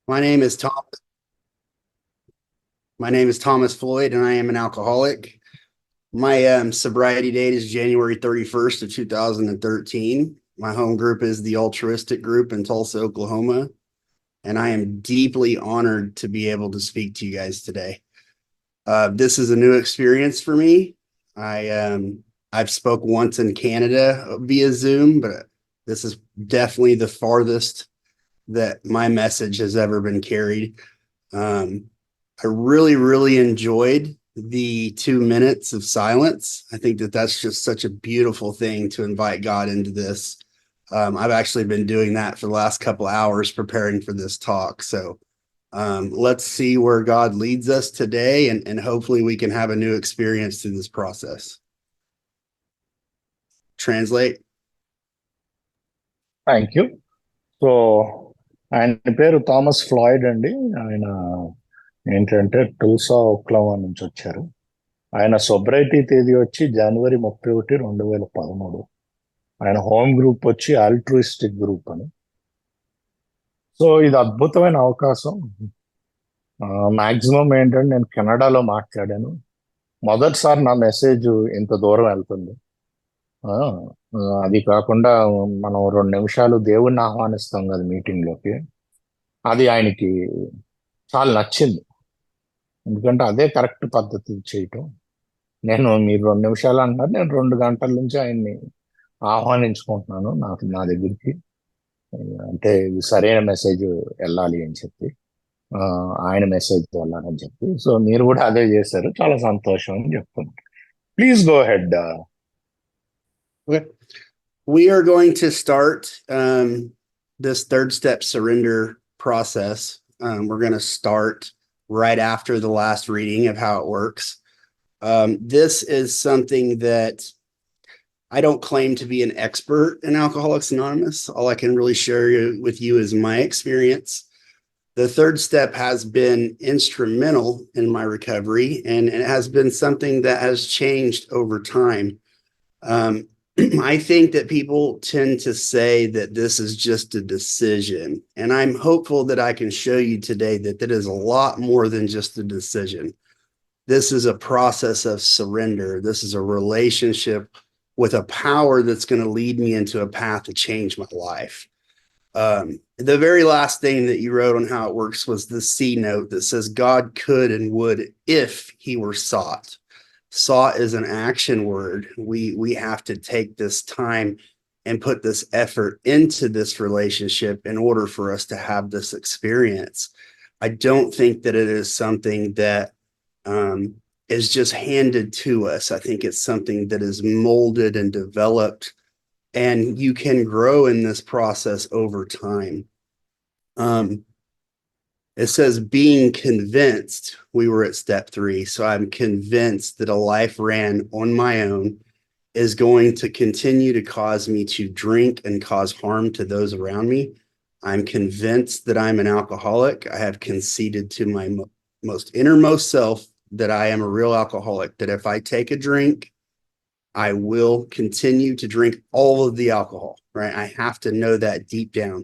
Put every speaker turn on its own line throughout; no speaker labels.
My name is Tom. My name is Thomas Floyd, and I am an alcoholic. My sobriety date is January 31st of 2013. My home group is the Altruistic group in Tulsa, Oklahoma, and I am deeply honored to be able to speak to you guys today. This is a new experience for me. I've spoke once in Canada via Zoom, but this is definitely the farthest that my message has ever been carried. Um, I really enjoyed the 2 minutes of silence. I think that that's just such a beautiful thing to invite God into this. I've actually been doing that for the last couple hours preparing for this talk. So let's see where God leads us today, and hopefully we can have a new experience through this process. Translate.
Thank you. So ఆయన పేరు Thomas Floyd అండి. ఆయన ఏంటంటే టుల్సా Oklahoma నుంచి వచ్చారు. ఆయన సొబ్రైటీ తేదీ వచ్చి జనవరి 31, 2013. ఆయన హోమ్ గ్రూప్ వచ్చి ఆల్ట్రూయిస్టిక్ గ్రూప్ అని. సో ఇది అద్భుతమైన అవకాశం. మాక్సిమం ఏంటంటే నేను కెనడాలో మాట్లాడాను. మొదటిసారి నా మెసేజ్ ఇంత దూరం వెళ్తుంది. ఆ, అది కాకుండా మనం 2 నిమిషాలు దేవుణ్ణి ఆహ్వానిస్తాం కదా మీటింగ్లోకి. అది ఆయనకి చాలా నచ్చింది. ఎందుకంటే అదే కరెక్ట్ పద్ధతి చేయటం. మీరు 2 నిమిషాలు అంటున్నారు, నేను 2 గంటల నుంచి ఆయన్ని ఆహ్వానించుకుంటున్నాను నా దగ్గరికి. అంటే ఇది సరైన మెసేజ్ వెళ్ళాలి అని చెప్పి, ఆయన మెసేజ్ వెళ్ళాలని చెప్పి. సో మీరు కూడా అదే చేశారు, చాలా సంతోషం అని చెప్తున్నాను. Please go head.
Okay. We are going to start this third step surrender process. We're going to start right after the last reading of how it works. This is something that I don't claim to be an expert in Alcoholics Anonymous. All I can really share with you is my experience. The third step has been instrumental in my recovery, and it has been something that has changed over time. I think that people tend to say that this is just a decision, and I'm hopeful that I can show you today that that is a lot more than just a decision. This is a process of surrender. This is a relationship with a power that's going to lead me into a path to change my life. The very last thing that you wrote on how it works was the C note that says God could and would if he were sought. Sought is an action word. We have to take this time and put this effort into this relationship in order for us to have this experience. I don't think that it is something that is just handed to us. I think it's something that is molded and developed, and you can grow in this process over time. It says being convinced. We were at step 3. So I'm convinced that a life ran on my own is going to continue to cause me to drink and cause harm to those around me. I'm convinced that I'm an alcoholic. I have conceded to my most innermost self that I am a real alcoholic, that if I take a drink, I will continue to drink all of the alcohol, right? I have to know that deep down.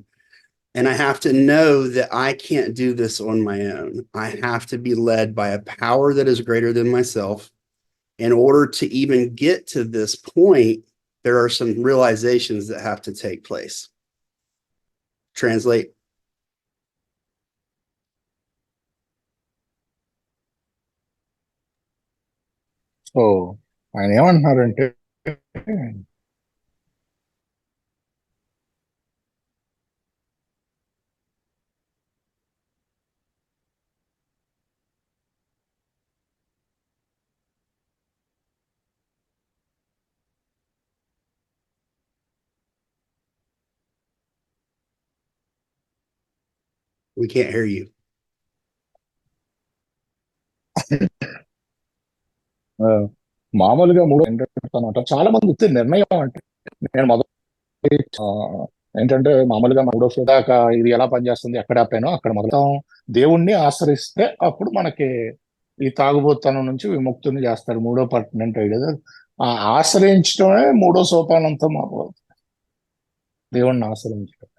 And I have to know that I can't do this on my own. I have to be led by a power that is greater than myself. In order to even get to this point, there are some realizations that have to take place. Translate.
So ఆయన ఏమంటున్నారంటే,
We can't hear you.
మామూలుగా ఏంటంటే చాలా మంది నిర్ణయం అంటే, నేను మొదటి ఏంటంటే మామూలుగా 3వ దాకా ఇది ఎలా పనిచేస్తుంది, ఎక్కడ ఆపానో అక్కడ మొదలు దేవుణ్ణి ఆశ్రయిస్తే అప్పుడు మనకి ఈ తాగుబోతనం నుంచి విముక్తిని చేస్తాడు. 3వ పర్టినెంట్ ఐడియా ఆశ్రయించడమే 3వ సోపానంతో మాకు దేవుణ్ణి ఆశ్రయించడం.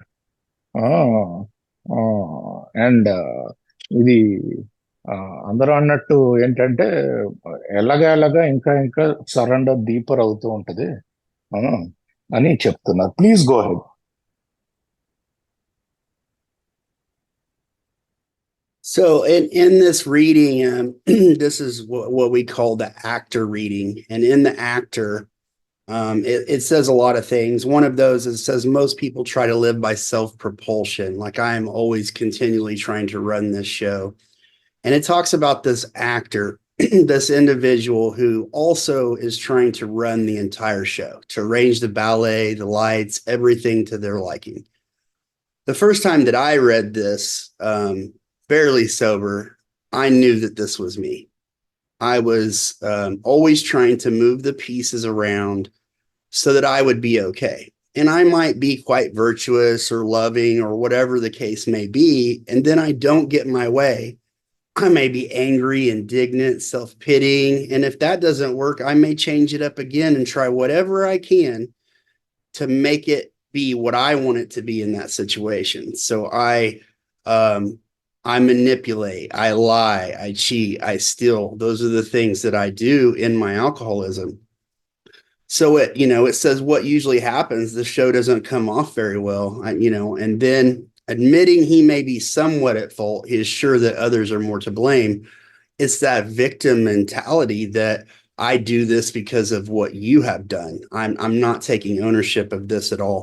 అండ్ ఇది ఆ, అందరూ అన్నట్టు ఏంటంటే ఎలాగా ఇంకా ఇంకా సరెండర్ డీపర్ అవుతూ ఉంటది ఆ, అని చెప్తున్నారు. Please go head.
So in this reading, this is what we call the actor reading. And in the actor, it says a lot of things. One of those is, says most people try to live by self-propulsion. Like I am always continually trying to run this show. And it talks about this actor, this individual who also is trying to run the entire show, to arrange the ballet, the lights, everything to their liking. The first time that I read this, fairly sober, I knew that this was me. I was always trying to move the pieces around so that I would be okay. And I might be quite virtuous or loving or whatever the case may be. And then I don't get my way. I may be angry, indignant, self pitying. And if that doesn't work, I may change it up again and try whatever I can to make it be what I want it to be in that situation. So I manipulate, I lie, I cheat, I steal. Those are the things that I do in my alcoholism. So it says what usually happens. The show doesn't come off very well, and then admitting he may be somewhat at fault, he is sure that others are more to blame. It's that victim mentality that I do this because of what you have done. I'm not taking ownership of this at all.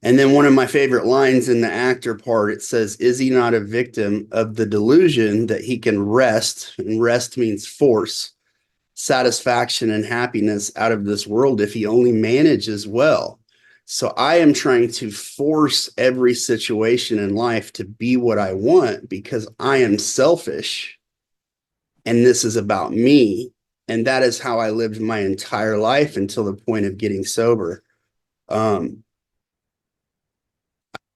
And then one of my favorite lines in the actor part, it says, is he not a victim of the delusion that he can wrest, and rest means force, satisfaction and happiness out of this world if he only manages well? So I am trying to force every situation in life to be what I want because I am selfish and this is about me. And that is how I lived my entire life until the point of getting sober.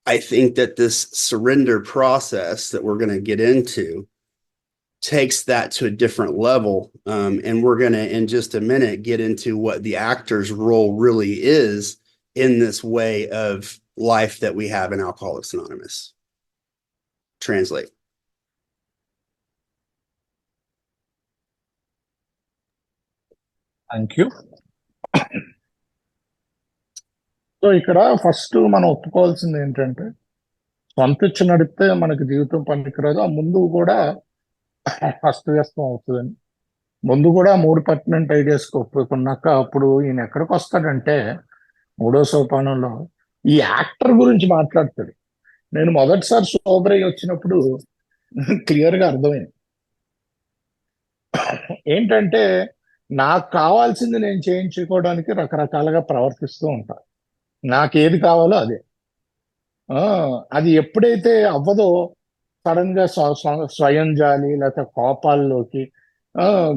I think that this surrender process that we're going to get into takes that to a different level. And we're going to, in just a minute, get into what the actor's role really is in this way of life that we have in Alcoholics Anonymous. Translate.
Thank you. So ఇక్కడ first మనం ఒప్పుకోవాల్సింది ఏంటంటే సొంత ఇచ్చి నడిపితే మనకి జీవితం పనికిరాదు, ఆ ముందు కూడా అస్తవ్యస్తం అవుతుందని. ముందు కూడా మూడు పర్టినెంట్ ఐడియాస్కి ఒప్పుకున్నాక అప్పుడు ఈయన ఎక్కడికి వస్తాడంటే మూడో సోపానంలో ఈ యాక్టర్ గురించి మాట్లాడతాడు. నేను మొదటిసారి సోబర్ అయ్యి వచ్చినప్పుడు క్లియర్ గా అర్థమైంది ఏంటంటే నాకు కావాల్సింది నేను చేయించుకోవడానికి రకరకాలుగా ప్రవర్తిస్తూ ఉంటాను. నాకు ఏది కావాలో అదే. అది ఎప్పుడైతే అవ్వదో సడన్ గా స్వయం జాలి లేకపోతే కోపాల్లోకి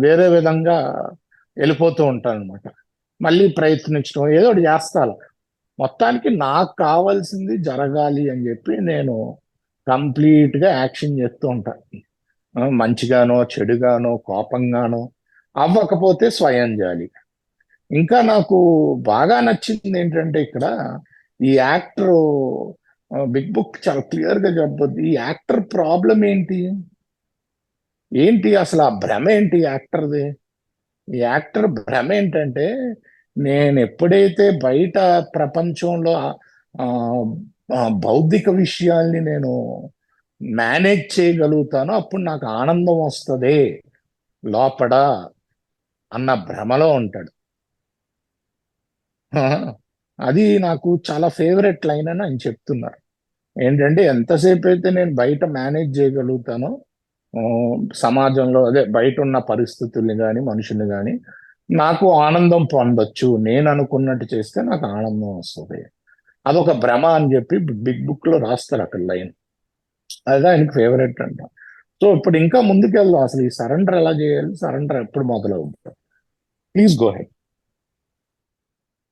వేరే విధంగా వెళ్ళిపోతూ ఉంటాను అనమాట. మళ్ళీ ప్రయత్నించడం ఏదో ఒకటి చేస్తాను. మొత్తానికి నాకు కావాల్సింది జరగాలి అని చెప్పి నేను కంప్లీట్ గా యాక్షన్ చేస్తూ ఉంటాను. మంచిగానో చెడుగానో కోపంగానో అవ్వకపోతే స్వయం జాలి. ఇంకా నాకు బాగా నచ్చింది ఏంటంటే ఇక్కడ ఈ యాక్టర్ బిగ్ బుక్ చాలా క్లియర్ గా చెప్పొద్దు. ఈ యాక్టర్ ప్రాబ్లం ఏంటి ఏంటి అసలు ఆ భ్రమ ఏంటి యాక్టర్ది? ఈ యాక్టర్ భ్రమ ఏంటంటే నేను ఎప్పుడైతే బయట ప్రపంచంలో ఆ, బౌద్ధిక విషయాల్ని నేను మేనేజ్ చేయగలుగుతానో అప్పుడు నాకు ఆనందం వస్తుంది లోపల అన్న భ్రమలో ఉంటాడు. ఆ, అది నాకు చాలా ఫేవరెట్ లైన్ అని ఆయన చెప్తున్నారు. ఏంటంటే ఎంతసేపు అయితే నేను బయట మేనేజ్ చేయగలుగుతానో ఆ, సమాజంలో అదే బయట ఉన్న పరిస్థితుల్ని కానీ మనుషుల్ని కానీ నాకు ఆనందం పొందొచ్చు, నేను అనుకున్నట్టు చేస్తే నాకు ఆనందం వస్తుంది. అదొక భ్రమ అని చెప్పి బిగ్ బుక్ లో రాస్తారు అక్కడ లైన్. అదే ఆయనకి ఫేవరెట్ అంట. సో ఇప్పుడు ఇంకా ముందుకెళ్దాం. అసలు ఈ సరెండర్ ఎలా చేయాలి, సరెండర్ ఎప్పుడు మొదలవుతుంది? Please go head.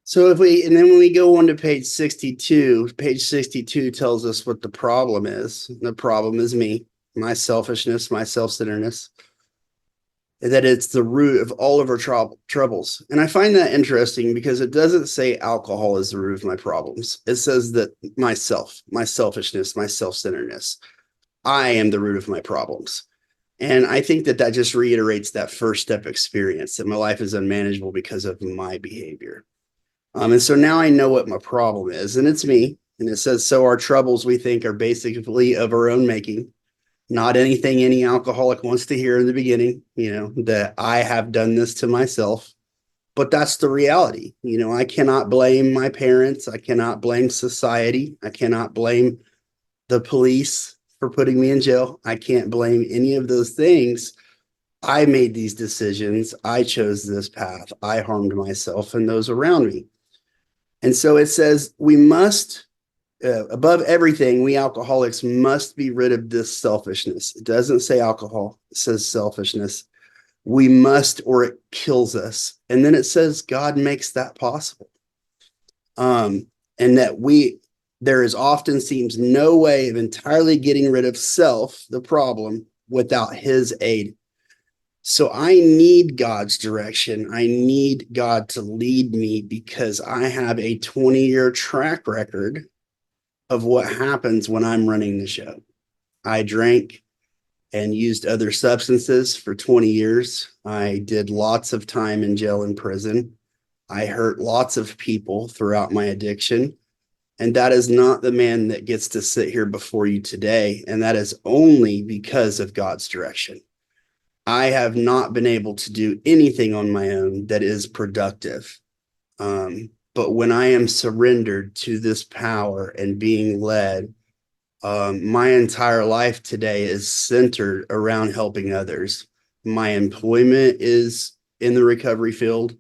So and then when we go on to page 62 tells us what the problem is. The problem is me, my selfishness, my self-centeredness. that it's the root of all of our troubles. And I find that interesting because it doesn't say alcohol is the root of my problems. It says that myself, my selfishness, my self-centeredness, I am the root of my problems. And I think that just reiterates that first step experience, that my life is unmanageable because of my behavior. And so now I know what my problem is, and it's me. And it says, so our troubles, we think, are basically of our own making, not anything any alcoholic wants to hear in the beginning, that I have done this to myself. But that's the reality. I cannot blame my parents. I cannot blame society. I cannot blame the police for putting me in jail. I can't blame any of those things. I made these decisions. I chose this path. I harmed myself and those around me. And so it says we must, above everything, we alcoholics must be rid of this selfishness. It doesn't say alcohol, it says selfishness. We must, or it kills us. And then it says God makes that possible. And that there is often seems no way of entirely getting rid of self, the problem, without his aid. So I need God's direction. I need God to lead me because I have a 20-year track record of what happens when I'm running the show. I drank and used other substances for 20 years. I did lots of time in jail and prison. I hurt lots of people throughout my addiction. And that is not the man that gets to sit here before you today. And that is only because of God's direction. I have not been able to do anything on my own that is productive. But when I am surrendered to this power and being led, my entire life today is centered around helping others. My employment is in the recovery field.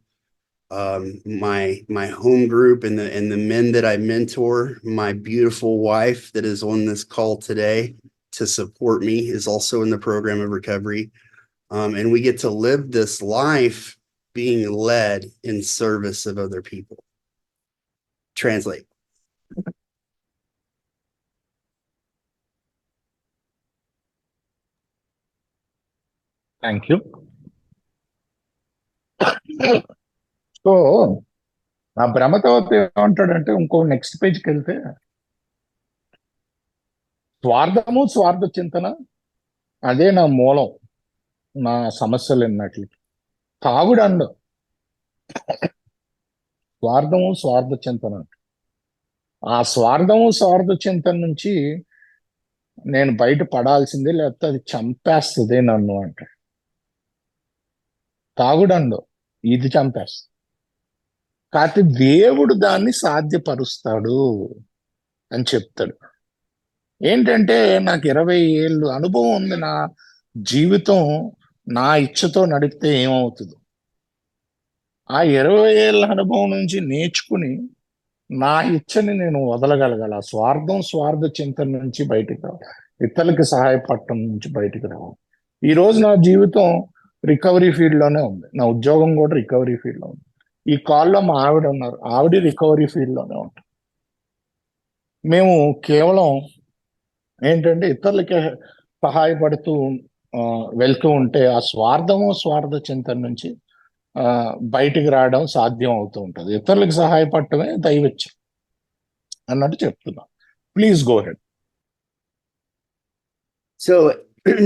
My home group and the men that I mentor, my beautiful wife that is on this call today to support me is also in the program of recovery. And we get to live this life being led in service of other people. Translate.
Thank you. So ఆ భ్రమతవత ఏమంటాడంటే ఇంకో next పేజ్కి వెళ్తే స్వార్థము స్వార్థ చింతన అదే నా మూలం, నా సమస్యలు ఎన్నట్లు. తాగుడండు స్వార్థము స్వార్థ చింతన. ఆ స్వార్థము స్వార్థ చింతన నుంచి నేను బయట పడాల్సిందే, లేకపోతే అది చంపేస్తుంది నన్ను అంటే. తాగుడండు ఇది చంపేస్తుంది, కాకపోతే దేవుడు దాన్ని సాధ్యపరుస్తాడు అని చెప్తాడు. ఏంటంటే నాకు 20 ఏళ్ళు అనుభవం ఉంది. నా జీవితం నా ఇచ్చతో నడిపితే ఏమవుతుంది, ఆ 20 ఏళ్ళ అనుభవం నుంచి నేర్చుకుని నా ఇచ్చని నేను వదలగలగాల. స్వార్థం స్వార్థ చింతన నుంచి బయటికి రావాలి, ఇతరులకి సహాయపడటం నుంచి బయటికి రావాలి. ఈ రోజు నా జీవితం రికవరీ ఫీల్డ్ లోనే ఉంది, నా ఉద్యోగం కూడా రికవరీ ఫీల్డ్ లో ఉంది. ఈ కాల్లో మా ఆవిడ ఉన్నారు, ఆవిడ రికవరీ ఫీల్డ్ లోనే ఉంటారు. మేము కేవలం ఏంటంటే ఇతరులకి సహాయపడుతూ వెళ్తూ ఉంటే ఆ స్వార్థము స్వార్థ చింతన నుంచి బయటికి రావడం సాధ్యం అవుతూ ఉంటుంది. ఇతరులకు సహాయపడటమే దైవత్యం అన్నట్టు చెప్తున్నా. Please go head.
So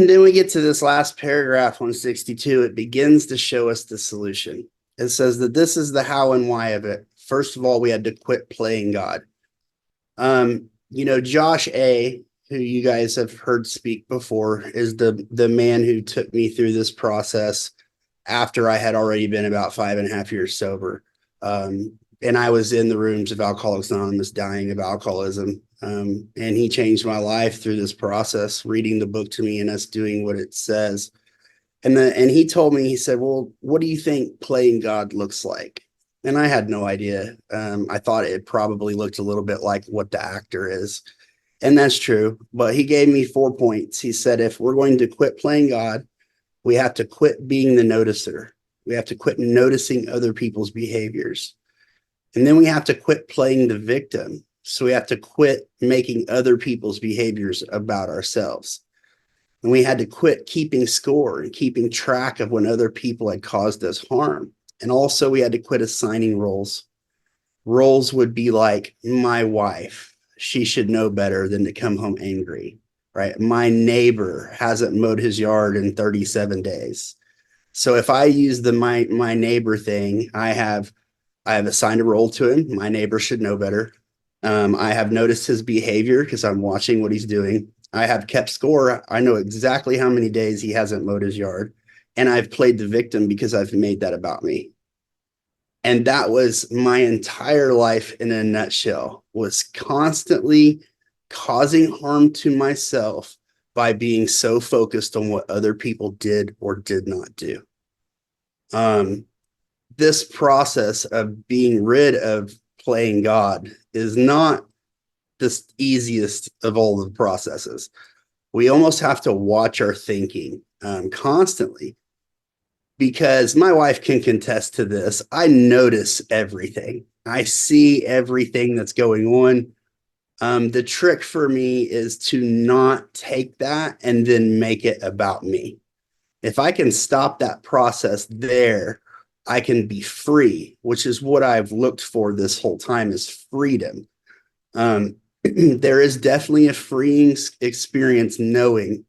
then we get to this last paragraph, 162. It begins to show us the solution. It says that this is the how and why of it. First of all, we had to quit playing God. Josh A., who you guys have heard speak before, is the man who took me through this process after I had already been about 5.5 years sober. And I was in the rooms of Alcoholics Anonymous dying of alcoholism. And he changed my life through this process, reading the book to me and us doing what it says. And he told me, he said, well, what do you think playing God looks like? And I had no idea. I thought it probably looked a little bit like what the actor is. And that's true. But he gave me 4 points. He said, if we're going to quit playing God, we have to quit being the noticer. We have to quit noticing other people's behaviors. And then we have to quit playing the victim. So we have to quit making other people's behaviors about ourselves. And we had to quit keeping score and keeping track of when other people had caused us harm. And also, we had to quit assigning roles. Roles would be like my wife, she should know better than to come home angry, right? My neighbor hasn't mowed his yard in 37 days. So if I use the my neighbor thing, I have assigned a role to him. My neighbor should know better. I have noticed his behavior because I'm watching what he's doing. I have kept score. I know exactly how many days he hasn't mowed his yard. And I've played the victim because I've made that about me. And that was my entire life in a nutshell, was constantly causing harm to myself by being so focused on what other people did or did not do. This process of being rid of playing God is not the easiest of all the processes. We almost have to watch our thinking constantly, because my wife can contest to this. I notice everything. I see everything that's going on. The trick for me is to not take that and then make it about me. If I can stop that process there, I can be free, which is what I've looked for this whole time, is freedom. There is definitely a freeing experience knowing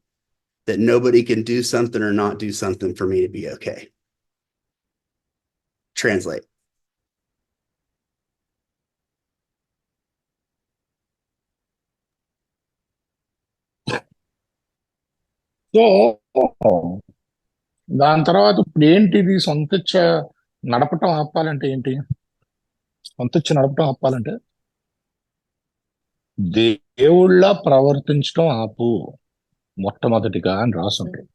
that nobody can do something or not do something for me to be okay. Translate.
So దాని తర్వాత ఇప్పుడు ఏంటిది నడపటం ఆపాలంటే ఏంటి? నడపటం ఆపాలంటే దేవుళ్ళ ప్రవర్తించడం ఆపు మొట్టమొదటిగా అని రాసుంటాయి.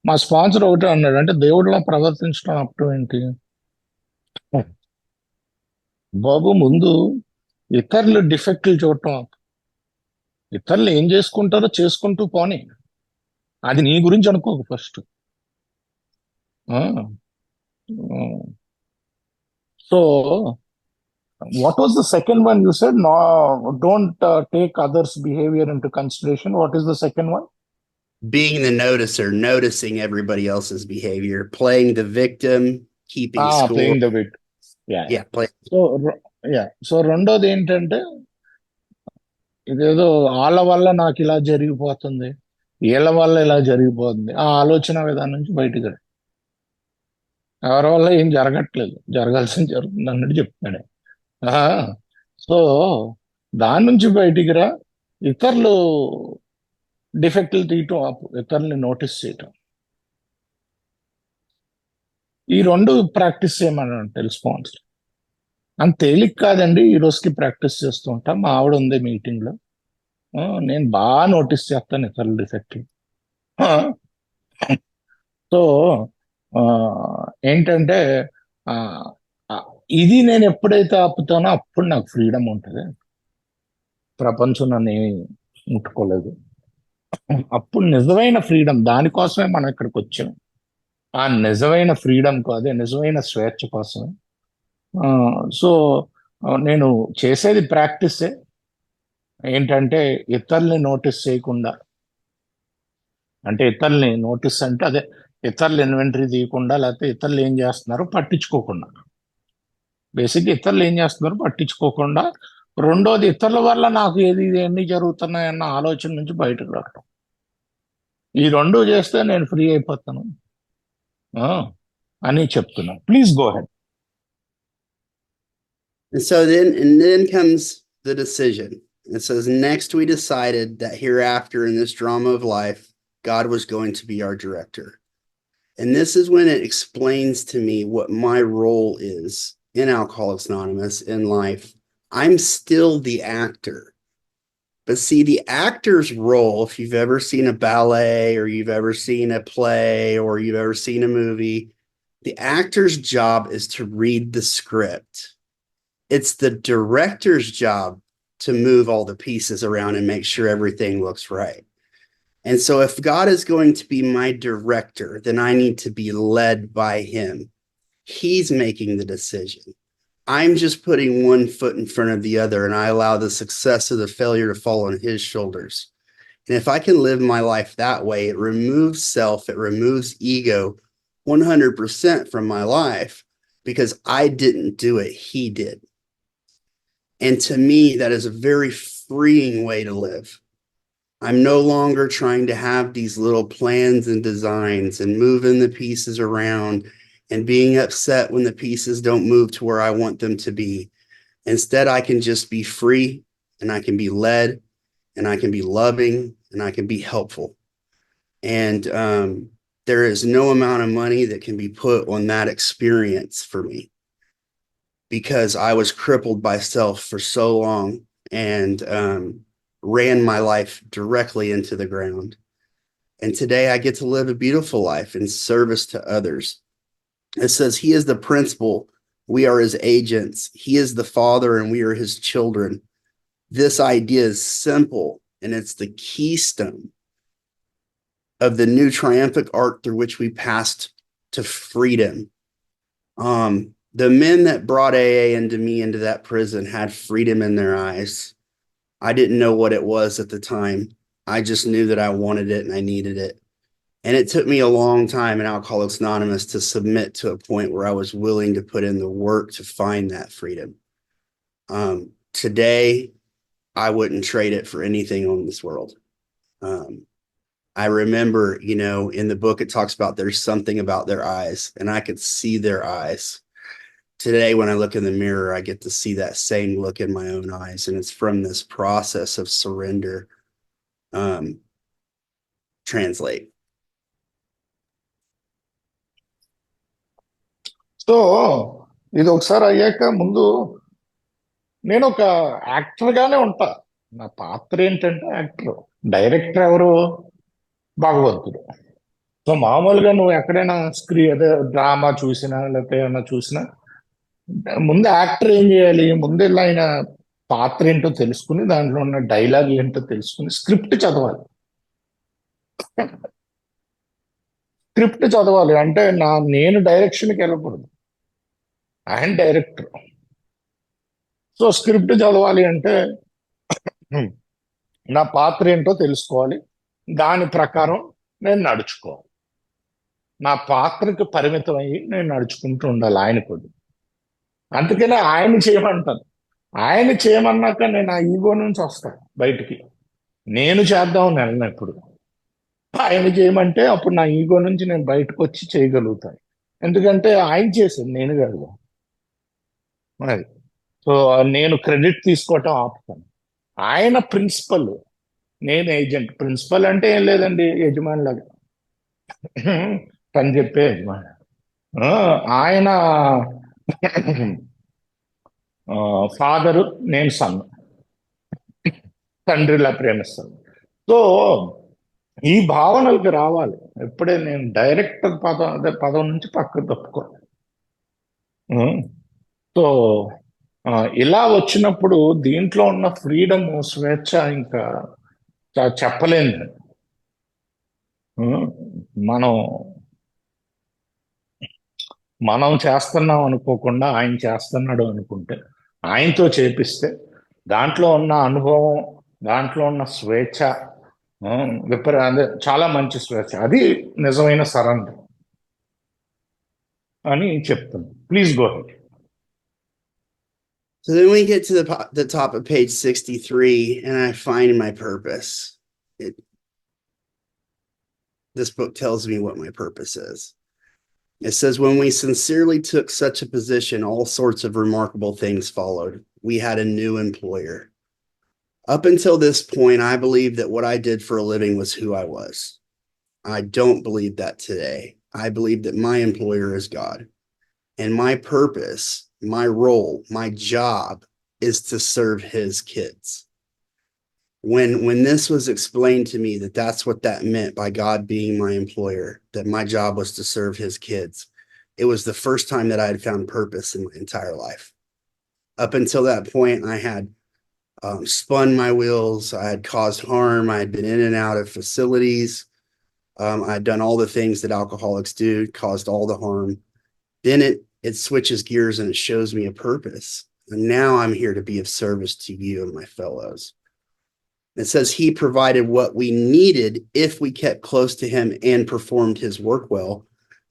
మా స్పాన్సర్ ఒకటే అన్నాడు, అంటే దేవుళ్ళ ప్రవర్తించడం ఆపటం ఏంటి బాబు? ముందు ఇతరులు డిఫెక్ట్లు చూడటం ఆపు. ఇతరులు ఏం చేసుకుంటారో చేసుకుంటూ పోనీ, అది నీ గురించి అనుకోకు first. So what was the second one you said? No, don't take others' behavior into consideration. What is the second one?
Being the noticer, noticing everybody else's behavior, playing the victim, keeping score.
Playing the victim. Yeah.
Play.
So రెండోది ఏంటంటే, ఇదేదో వాళ్ళ వల్ల నాకు ఇలా జరిగిపోతుంది, వీళ్ళ వల్ల ఇలా జరిగిపోతుంది, ఆ ఆలోచన విధానం నుంచి బయటకు రండి. ఎవరి వల్ల ఏం జరగట్లేదు, జరగాల్సింది జరుగుతుంది అన్నట్టు చెప్తున్నాడు. సో దాని నుంచి బయటికి రా. ఇతరులు డిఫెక్ట్లు తీయటం ఆపు, ఇతరుల్ని నోటీస్ చేయటం. ఈ రెండు ప్రాక్టీస్ చేయమని రెస్పాన్స్. అంత తేలిక కాదండి. ఈ రోజుకి ప్రాక్టీస్ చేస్తూ ఉంటా. మా ఆవిడ ఉంది మీటింగ్ లో, నేను బాగా నోటీస్ చేస్తాను ఇతరుల డిఫెక్ట్లు. సో ఏంటంటే ఇది నేను ఎప్పుడైతే ఆపుతానో అప్పుడు నాకు ఫ్రీడమ్ ఉంటుంది. ప్రపంచం నన్ను ఏమి ముట్టుకోలేదు. అప్పుడు నిజమైన ఫ్రీడమ్. దానికోసమే మనం ఇక్కడికి వచ్చాం. ఆ నిజమైన ఫ్రీడమ్ అదే నిజమైన స్వేచ్ఛ కోసమే. సో నేను చేసేది ప్రాక్టీసే. ఏంటంటే ఇతరుల్ని నోటీస్ చేయకుండా, అంటే ఇతరుల్ని నోటీస్ అంటే అదే ఇతరులు ఇన్వెంటరీ తీయకుండా, లేకపోతే ఇతరులు ఏం చేస్తున్నారో పట్టించుకోకుండా. బేసిక్గా ఇతరులు ఏం చేస్తున్నారో పట్టించుకోకుండా. రెండోది, ఇతరుల వల్ల నాకు ఎన్ని జరుగుతున్నాయన్న ఆలోచన నుంచి బయటకు రావడం. ఈ రెండు చేస్తే నేను ఫ్రీ అయిపోతాను అని చెప్తున్నా. Please go head.
And so then comes the decision. It says, next we decided that hereafter in this drama of life, God was going to be our director. And this is when it explains to me what my role is in Alcoholics Anonymous in life. I'm still the actor. But see, the actor's role, if you've ever seen a ballet or you've ever seen a play or you've ever seen a movie, the actor's job is to read the script. It's the director's job to move all the pieces around and make sure everything looks right. And so if God is going to be my director, then I need to be led by him. He's making the decision. I'm just putting one foot in front of the other, and I allow the success or the failure to fall on his shoulders. And if I can live my life that way, it removes self, it removes ego 100% from my life because I didn't do it, he did. And to me, that is a very freeing way to live. I'm no longer trying to have these little plans and designs and moving the pieces around and being upset when the pieces don't move to where I want them to be. Instead, I can just be free and I can be led and I can be loving and I can be helpful. And there is no amount of money that can be put on that experience for me because I was crippled by self for so long and ran my life directly into the ground. And today I get to live a beautiful life in service to others. It says he is the principal. We are his agents. He is the father and we are his children. This idea is simple and it's the keystone of the new triumphant arc through which we passed to freedom. The men that brought AA into me into that prison had freedom in their eyes. I didn't know what it was at the time. I just knew that I wanted it and I needed it. And it took me a long time in Alcoholics Anonymous to submit to a point where I was willing to put in the work to find that freedom. Today, I wouldn't trade it for anything on this world. I remember, in the book, it talks about there's something about their eyes, and I could see their eyes. Today, when I look in the mirror, I get to see that same look in my own eyes, and it's from this process of surrender. Translate.
So ఇది ఒకసారి అయ్యాక ముందు నేను ఒక actor గానే ఉంటా. నా పాత్ర ఏంటంటే యాక్టర్. డైరెక్టర్ ఎవరు? భగవంతుడు. సో మామూలుగా నువ్వు ఎక్కడైనా అదే డ్రామా చూసినా లేకపోతే ఏమైనా చూసినా ముందు యాక్టర్ ఏం చేయాలి? ముందు ఆయన పాత్ర ఏంటో తెలుసుకుని దాంట్లో ఉన్న డైలాగ్ ఏంటో తెలుసుకుని స్క్రిప్ట్ చదవాలి. స్క్రిప్ట్ చదవాలి అంటే నేను డైరెక్షన్కి వెళ్ళకూడదు, ఆయన డైరెక్టర్. సో స్క్రిప్ట్ చదవాలి అంటే నా పాత్ర ఏంటో తెలుసుకోవాలి, దాని ప్రకారం నేను నడుచుకోవాలి. నా పాత్రకి పరిమితం అయ్యి నేను నడుచుకుంటూ ఉండాలి ఆయన కొద్ది. అందుకనే ఆయన చేయమంటాను. ఆయన చేయమన్నాక నేను ఆ ఈగో నుంచి వస్తాను బయటికి. నేను చేద్దామని వెళ్ళను ఎప్పుడు. ఆయన చేయమంటే అప్పుడు నా ఈగో నుంచి నేను బయటకు వచ్చి చేయగలుగుతాను. ఎందుకంటే ఆయన చేశాను, నేను కాదు. అది. సో నేను క్రెడిట్ తీసుకోవటం ఆపుతాను. ఆయన ప్రిన్సిపల్, నేను ఏజెంట్. ప్రిన్సిపల్ అంటే ఏం లేదండి, యజమాని లాగా పని చెప్పే యజమాని. ఆయన ఫాదరు, నేను సన్ను, తండ్రిలా ప్రేమిస్తాను. సో ఈ భావనలకు రావాలి. ఎప్పుడే నేను డైరెక్టర్ పదం నుంచి పక్కకు తప్పుకోవాలి. సో ఇలా వచ్చినప్పుడు దీంట్లో ఉన్న ఫ్రీడమ్, స్వేచ్ఛ ఇంకా చెప్పలేను. మనం చేస్తున్నాం అనుకోకుండా ఆయన చేస్తున్నాడు అనుకుంటే, ఆయనతో చేపిస్తే దాంట్లో ఉన్న అనుభవం, దాంట్లో ఉన్న స్వేచ్ఛ అదే చాలా మంచి స్వేచ్ఛ. అది నిజమైన సరెండర్ అని చెప్తాను. Please go head.
So then we get to the top of page 63, and I find my purpose. This book tells me what my purpose is. It says, when we sincerely took such a position, all sorts of remarkable things followed. We had a new employer. Up until this point, I believed that what I did for a living was who I was. I don't believe that today. I believe that my employer is God. And my purpose, my role, my job is to serve his kids. When this was explained to me that that's what that meant by God being my employer, that my job was to serve his kids, it was the first time that I had found purpose in my entire life. Up until that point, I had spun my wheels. I had caused harm. I had been in and out of facilities. I had done all the things that alcoholics do, caused all the harm. Then it switches gears and it shows me a purpose. And now I'm here to be of service to you and my fellows. It says he provided what we needed if we kept close to him and performed his work well.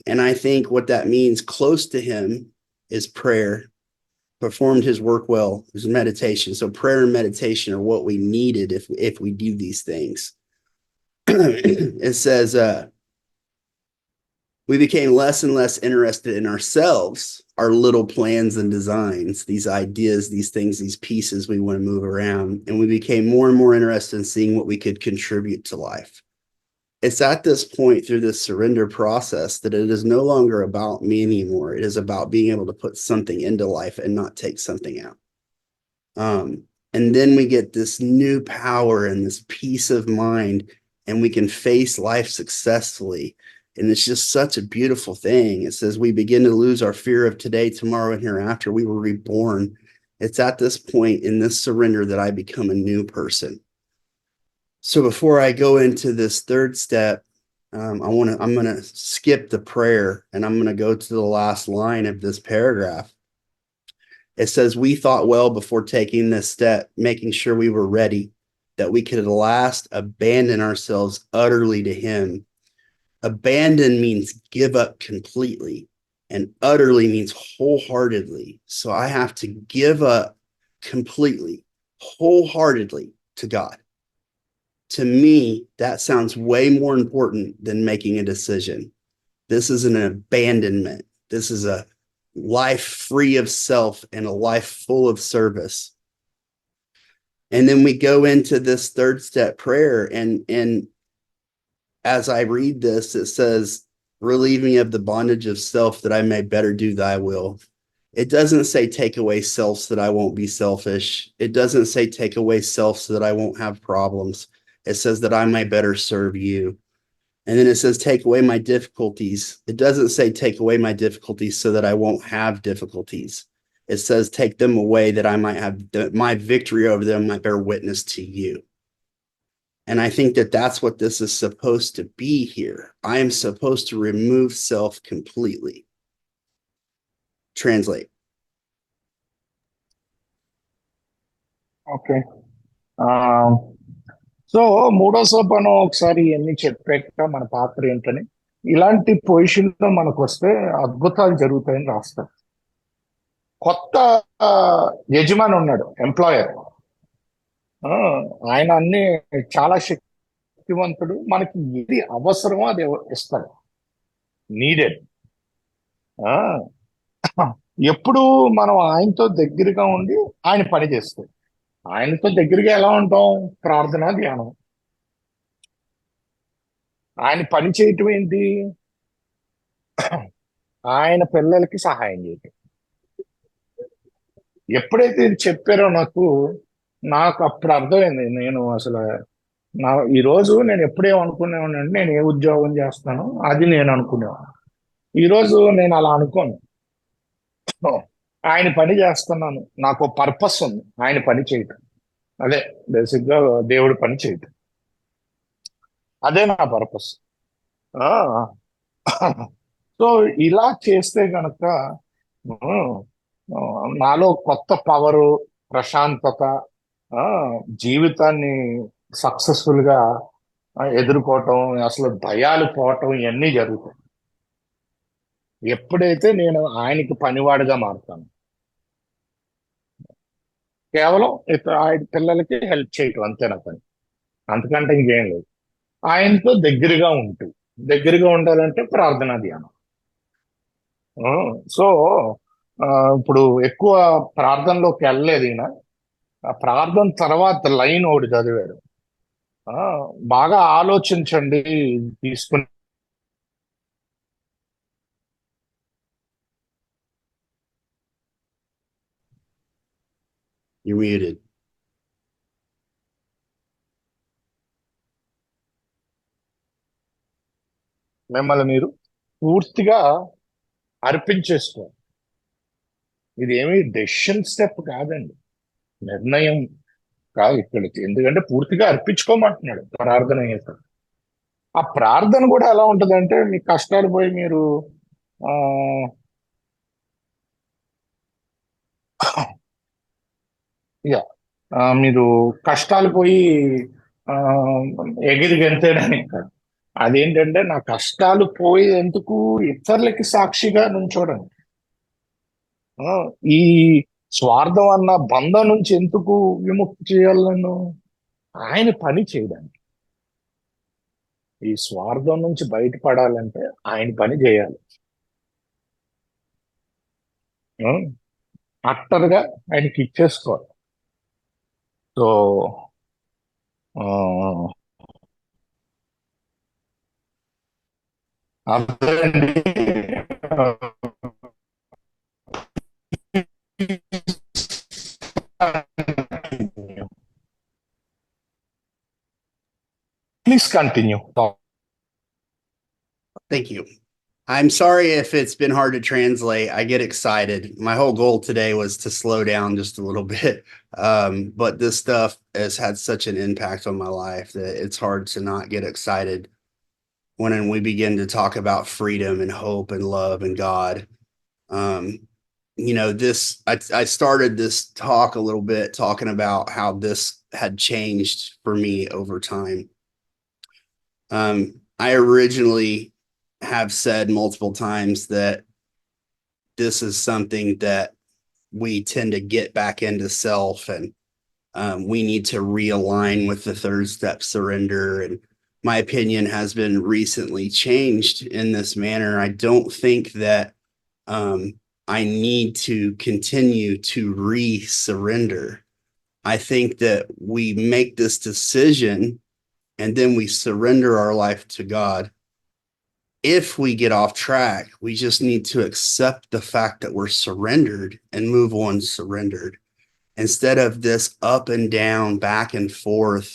And I think what that means, close to him, is prayer. Performed his work well is meditation. So prayer and meditation are what we needed if we do these things. It says we became less and less interested in ourselves, our little plans and designs, these ideas, these things, these pieces we want to move around. And we became more and more interested in seeing what we could contribute to life. It's at this point through this surrender process that it is no longer about me anymore. It is about being able to put something into life and not take something out. And then we get this new power and this peace of mind, and we can face life successfully. And it's just such a beautiful thing. It says we begin to lose our fear of today, tomorrow, and hereafter. We were reborn. It's at this point in this surrender that I become a new person. So before I go into this third step, I'm going to skip the prayer and I'm going to go to the last line of this paragraph. It says, we thought well before taking this step, making sure we were ready, that we could at last abandon ourselves utterly to him. Abandon means give up completely, and utterly means wholeheartedly. So I have to give up completely, wholeheartedly to God. To me, that sounds way more important than making a decision. This is an abandonment. This is a life free of self and a life full of service. And then we go into this third step prayer. And as I read this, it says, relieve me of the bondage of self that I may better do thy will. It doesn't say take away self so that I won't be selfish. It doesn't say take away self so that I won't have problems. It says that I may better serve you. And then it says, take away my difficulties. It doesn't say take away my difficulties so that I won't have difficulties. It says take them away that I might have my victory over them might bear witness to you. And I think that that's what this is supposed to be here. I am supposed to remove self completely. Translate.
Okay. So మూడో సోపానం ఒకసారి ఎన్ని చెప్పాక మన పాత్ర ఏంటని, ఇలాంటి position లో మనకు వస్తే అద్భుతాలు జరుగుతాయని రాస్తారు. కొత్త ఆ, యజమాని ఉన్నాడు, ఎంప్లాయర్. ఆయన అన్ని చాలా శక్తివంతుడు. మనకి ఏది అవసరమో అది ఇస్తాడు. నీడెడ్. ఎప్పుడు మనం ఆయనతో దగ్గరగా ఉండి ఆయన పని చేస్తాం. ఆయనతో దగ్గరగా ఎలా ఉంటాం? ప్రార్థన, ధ్యానం. ఆయన పని చేయటం ఏంటి? ఆయన పిల్లలకి సహాయం చేయటం. ఎప్పుడైతే ఇది చెప్పారో నాకు నాకు అప్పుడు అర్థమైంది. నేను అసలు ఈ రోజు నేను ఎప్పుడేమనుకునేవాడిని అంటే, నేను ఏ ఉద్యోగం చేస్తాను అది నేను అనుకునేవాడిని. ఈ రోజు నేను అలా అనుకోను. ఆయన పని చేస్తున్నాను, నాకు పర్పస్ ఉంది ఆయన పని చేయటం. అదే బేసిక్ గా దేవుడి పని చేయటం, అదే నా పర్పస్. సో ఇలా చేస్తే గనక నాలో కొత్త పవరు, ప్రశాంతత, ఆ, జీవితాన్ని సక్సెస్ఫుల్ గా ఎదుర్కోవటం, అసలు భయాలు పోవటం, ఇవన్నీ జరుగుతాయి ఎప్పుడైతే నేను ఆయనకి పనివాడిగా మారుతాను. కేవలం ఆయన పిల్లలకి హెల్ప్ చేయటం అంతే నా పని, అంతకంటే ఇంకేం లేదు. ఆయనతో దగ్గరగా ఉండాలంటే ప్రార్థనా ధ్యానం. సో ఇప్పుడు ఎక్కువ ప్రార్థనలోకి వెళ్ళలేదు ఈయన. ఆ ప్రార్థన తర్వాత లైన్ ఒకటి చదివాడు. ఆ, బాగా ఆలోచించండి తీసుకుని.
You're muted.
మిమ్మల్ని మీరు పూర్తిగా అర్పించేసుకో. ఇది ఏమి డెసిషన్ స్టెప్ కాదండి, నిర్ణయం కాదు ఇక్కడ. ఎందుకంటే పూర్తిగా అర్పించుకోమంటున్నాడు ప్రార్థన చేస్తాడు. ఆ ప్రార్థన కూడా ఎలా ఉంటదంటే, మీ కష్టాలు పోయి మీరు ఆ ఇక మీరు కష్టాలు పోయి ఆ, ఎగిరి గెంతేయడానికి కాదు. అదేంటంటే నా కష్టాలు పోయేందుకు ఇతరులకి సాక్షిగా నుంచోడానికి. ఆ, ఈ స్వార్థం అన్న బంధం నుంచి ఎందుకు విముక్తి చేయాలి నన్ను? ఆయన పని చేయడానికి. ఈ స్వార్థం నుంచి బయటపడాలంటే ఆయన పని చేయాలి. అట్టరుగా ఆయనకి ఇచ్చేసుకోవాలి. సో అదండి. Please continue.
Thank you. I'm sorry if it's been hard to translate. I get excited. My whole goal today was to slow down just a little bit. But this stuff has had such an impact on my life that it's hard to not get excited when we begin to talk about freedom and hope and love and God. Um, I started this talk a little bit talking about how this had changed for me over time. I originally have said multiple times that this is something that we tend to get back into self, and we need to realign with the third step, surrender. And my opinion has been recently changed in this manner. I don't think that I need to continue to re-surrender. I think that we make this decision and then we surrender our life to God. If we get off track, we just need to accept the fact that we're surrendered and move on surrendered instead of this up and down, back and forth,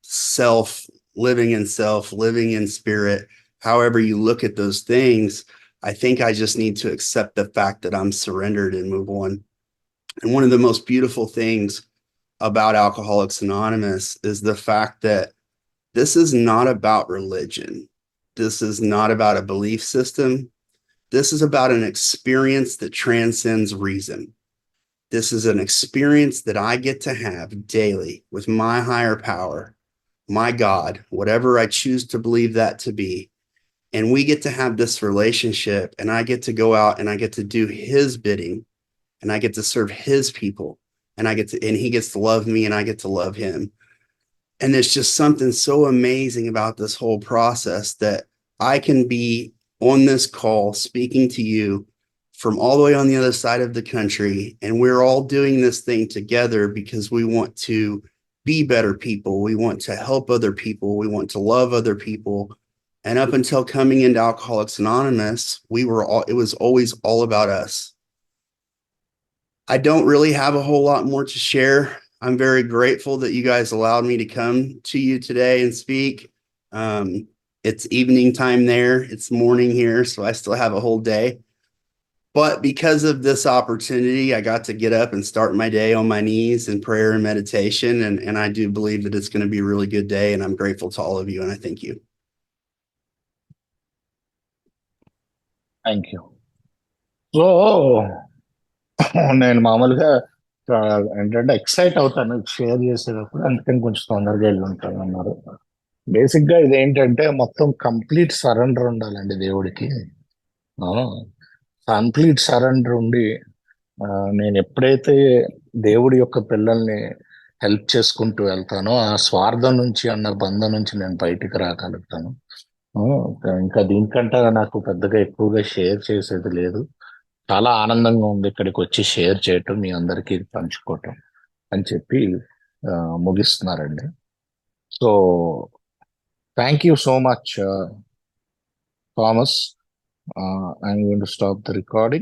self, living in spirit. However you look at those things, I think I just need to accept the fact that I'm surrendered and move on. And one of the most beautiful things about Alcoholics Anonymous is the fact that this is not about religion. This is not about a belief system. This is about an experience that transcends reason. This is an experience that I get to have daily with my higher power, my God, whatever I choose to believe that to be. And we get to have this relationship, and I get to go out and I get to do his bidding, and I get to serve his people, and he gets to love me and I get to love him. And there's just something so amazing about this whole process that I can be on this call speaking to you from all the way on the other side of the country. And we're all doing this thing together because we want to be better people. We want to help other people. We want to love other people. And up until coming into Alcoholics Anonymous, it was always all about us. I don't really have a whole lot more to share. I'm very grateful that you guys allowed me to come to you today and speak. It's evening time there. It's morning here, so I still have a whole day. But because of this opportunity, I got to get up and start my day on my knees in prayer and meditation. And I do believe that it's going to be a really good day. And I'm grateful to all of you. And I thank you.
Thank you. So నేను మామూలుగా ఏంటంటే excite అవుతాను share చేసేటప్పుడు, అందుకని కొంచెం తొందరగా వెళ్ళి ఉంటాను అన్నారు. బేసిక్ గా ఇదేంటంటే మొత్తం కంప్లీట్ సరెండర్ ఉండాలండి దేవుడికి. కంప్లీట్ సరెండర్ ఉండి నేను ఎప్పుడైతే దేవుడి యొక్క పిల్లల్ని హెల్ప్ చేసుకుంటూ వెళ్తానో ఆ స్వార్థం నుంచి అన్న బంధం నుంచి నేను బయటికి రాగలుగుతాను. ఇంకా దీనికంటే నాకు పెద్దగా ఎక్కువగా షేర్ చేసేది లేదు. చాలా ఆనందంగా ఉంది ఇక్కడికి వచ్చి షేర్ చేయటం, మీ అందరికీ పంచుకోవటం అని చెప్పి ముగిస్తున్నారండి. So thank you so much, Thomas. I'm going to stop the recording.